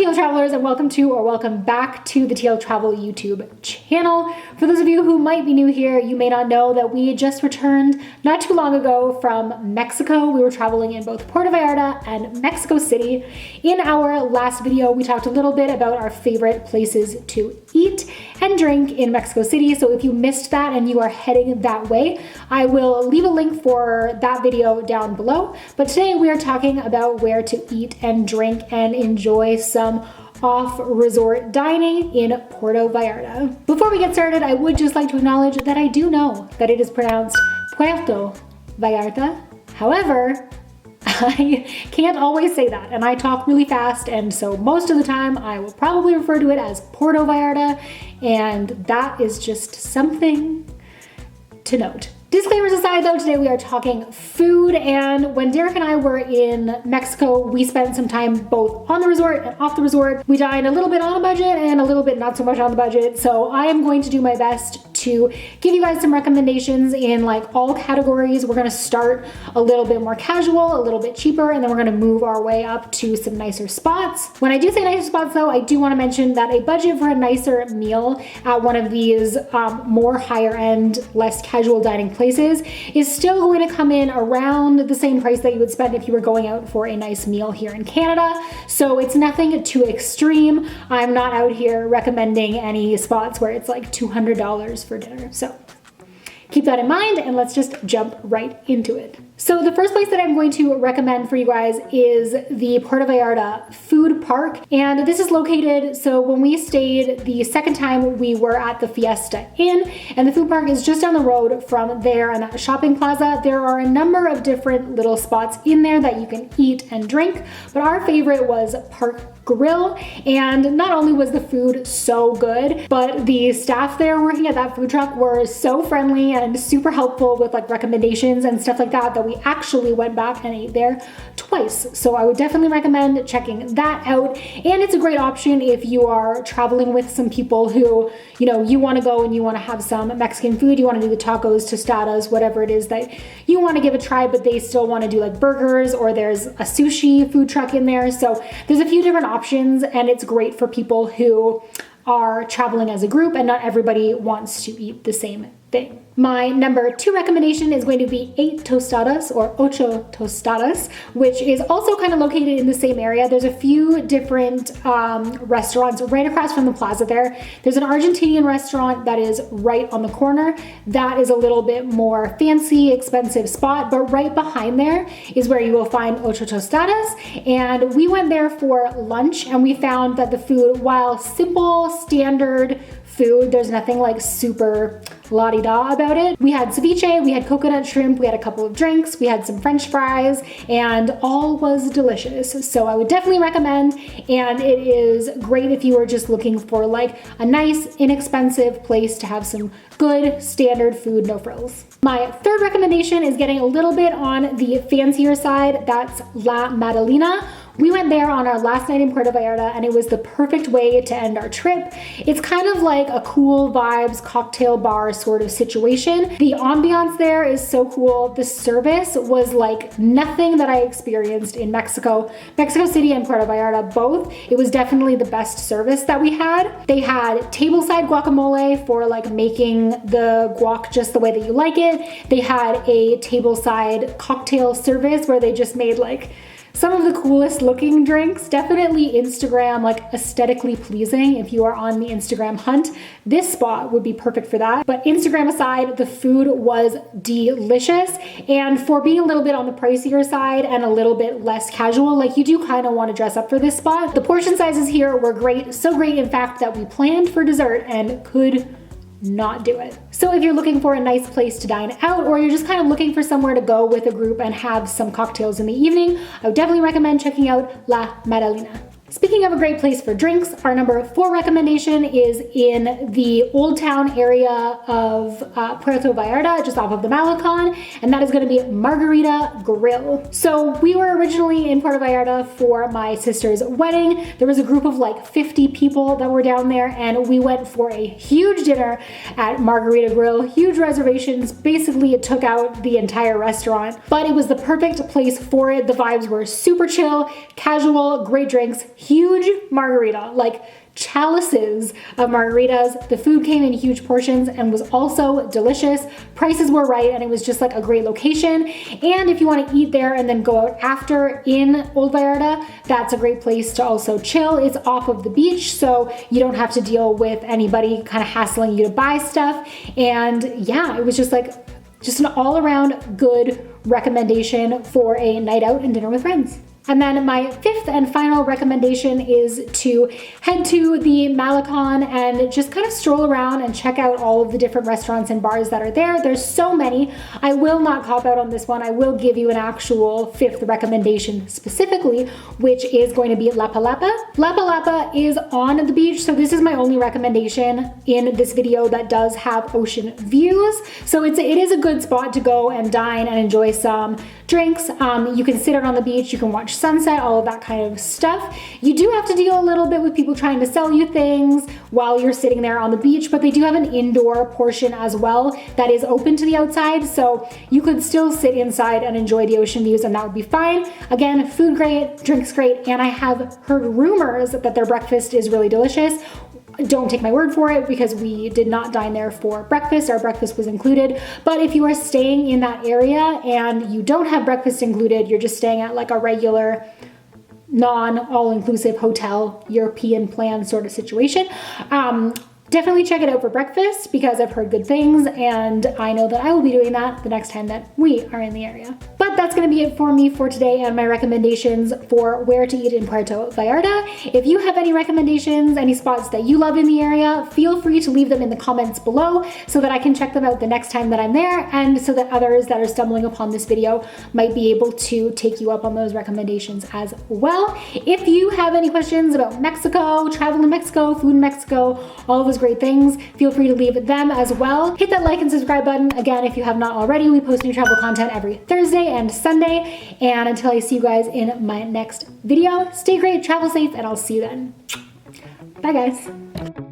TL Travelers, and welcome back to the TL Travel YouTube channel. For those of you who might be new here, you may not know that we just returned not too long ago from Mexico. We were traveling in both Puerto Vallarta and Mexico City. In our last video, we talked a little bit about our favorite places to eat and drink in Mexico City. So if you missed that and you are heading that way, I will leave a link for that video down below. But today we are talking about where to eat and drink and enjoy some off-resort dining in Puerto Vallarta. Before we get started, I would just like to acknowledge that I do know that it is pronounced Puerto Vallarta. However, I can't always say that, and I talk really fast, and so most of the time I will probably refer to it as Puerto Vallarta, and that is just something to note. Disclaimers aside though, today we are talking food, and when Derek and I were in Mexico, we spent some time both on the resort and off the resort. We dined a little bit on a budget and a little bit not so much on the budget, so I am going to do my best to give you guys some recommendations in like all categories. We're gonna start a little bit more casual, a little bit cheaper, and then we're gonna move our way up to some nicer spots. When I do say nicer spots though, I do wanna mention that a budget for a nicer meal at one of these more higher end, less casual dining places is still going to come in around the same price that you would spend if you were going out for a nice meal here in Canada. So it's nothing too extreme. I'm not out here recommending any spots where it's like $200 for dinner. So keep that in mind, and let's just jump right into it. So the first place that I'm going to recommend for you guys is the Puerto Vallarta Food Park. And this is located, so when we stayed the second time, we were at the Fiesta Inn, and the food park is just down the road from there and that shopping plaza. There are a number of different little spots in there that you can eat and drink, but our favorite was Park Grill. And not only was the food so good, but the staff there working at that food truck were so friendly and super helpful with like recommendations and stuff like that, that we actually went back and ate there twice. So I would definitely recommend checking that out. And it's a great option if you are traveling with some people who, you know, you want to go and you want to have some Mexican food, you want to do the tacos, tostadas, whatever it is that you want to give a try, but they still want to do like burgers, or there's a sushi food truck in there. So there's a few different options, and it's great for people who are traveling as a group and not everybody wants to eat the same thing. My number 2 recommendation is going to be 8 Tostadas, or Ocho Tostadas, which is also kind of located in the same area. There's a few different restaurants right across from the plaza there. There's an Argentinian restaurant that is right on the corner. That is a little bit more fancy, expensive spot, but right behind there is where you will find Ocho Tostadas. And we went there for lunch, and we found that the food, while simple, standard food, there's nothing like super la-di-da about it. We had ceviche, we had coconut shrimp, we had a couple of drinks, we had some French fries, and all was delicious. So I would definitely recommend, and it is great if you are just looking for like a nice, inexpensive place to have some good standard food, no frills. My third recommendation is getting a little bit on the fancier side. That's La Madelena. We went there on our last night in Puerto Vallarta, and it was the perfect way to end our trip. It's kind of like a cool vibes cocktail bar sort of situation. The ambiance there is so cool. The service was like nothing that I experienced in Mexico City and Puerto Vallarta both. It was definitely the best service that we had. They had tableside guacamole for like making the guac just the way that you like it. They had a tableside cocktail service where they just made like some of the coolest looking drinks. Definitely Instagram, like aesthetically pleasing. If you are on the Instagram hunt, this spot would be perfect for that. But Instagram aside, the food was delicious. And for being a little bit on the pricier side and a little bit less casual, like you do kind of want to dress up for this spot. The portion sizes here were great. So great, in fact, that we planned for dessert and could not do it. So if you're looking for a nice place to dine out, or you're just kind of looking for somewhere to go with a group and have some cocktails in the evening, I would definitely recommend checking out La Madelena. Speaking of a great place for drinks, our number 4 recommendation is in the Old Town area of Puerto Vallarta, just off of the Malecon, and that is going to be Margarita Grill. So we were originally in Puerto Vallarta for my sister's wedding. There was a group of like 50 people that were down there, and we went for a huge dinner at Margarita Grill, huge reservations. Basically, it took out the entire restaurant, but it was the perfect place for it. The vibes were super chill, casual, great drinks, huge margarita, like chalices of margaritas. The food came in huge portions and was also delicious. Prices were right, and it was just like a great location. And if you want to eat there and then go out after in Old Vallarta, that's a great place to also chill. It's off of the beach, so you don't have to deal with anybody kind of hassling you to buy stuff. And yeah, it was just an all-around good recommendation for a night out and dinner with friends. And then my fifth and final recommendation is to head to the Malecon and just kind of stroll around and check out all of the different restaurants and bars that are there. There's so many. I will not cop out on this one. I will give you an actual fifth recommendation specifically, which is going to be La Palapa. La Palapa is on the beach, so this is my only recommendation in this video that does have ocean views. So it is a good spot to go and dine and enjoy some drinks. You can sit out on the beach, you can watch sunset, all of that kind of stuff. You do have to deal a little bit with people trying to sell you things while you're sitting there on the beach, but they do have an indoor portion as well that is open to the outside, so you could still sit inside and enjoy the ocean views, and that would be fine. Again, food great, drinks great, and I have heard rumors that their breakfast is really delicious. Don't take my word for it because we did not dine there for breakfast. Our breakfast was included. But if you are staying in that area and you don't have breakfast included, you're just staying at like a regular non-all-inclusive hotel, European plan sort of situation, definitely check it out for breakfast because I've heard good things, and I know that I will be doing that the next time that we are in the area. But that's gonna be it for me for today and my recommendations for where to eat in Puerto Vallarta. If you have any recommendations, any spots that you love in the area, feel free to leave them in the comments below so that I can check them out the next time that I'm there, and so that others that are stumbling upon this video might be able to take you up on those recommendations as well. If you have any questions about Mexico, travel in Mexico, food in Mexico, all of those great things, feel free to leave them as well. Hit that like and subscribe button. Again, if you have not already, we post new travel content every Thursday and Sunday. And until I see you guys in my next video, stay great, travel safe, and I'll see you then. Bye guys.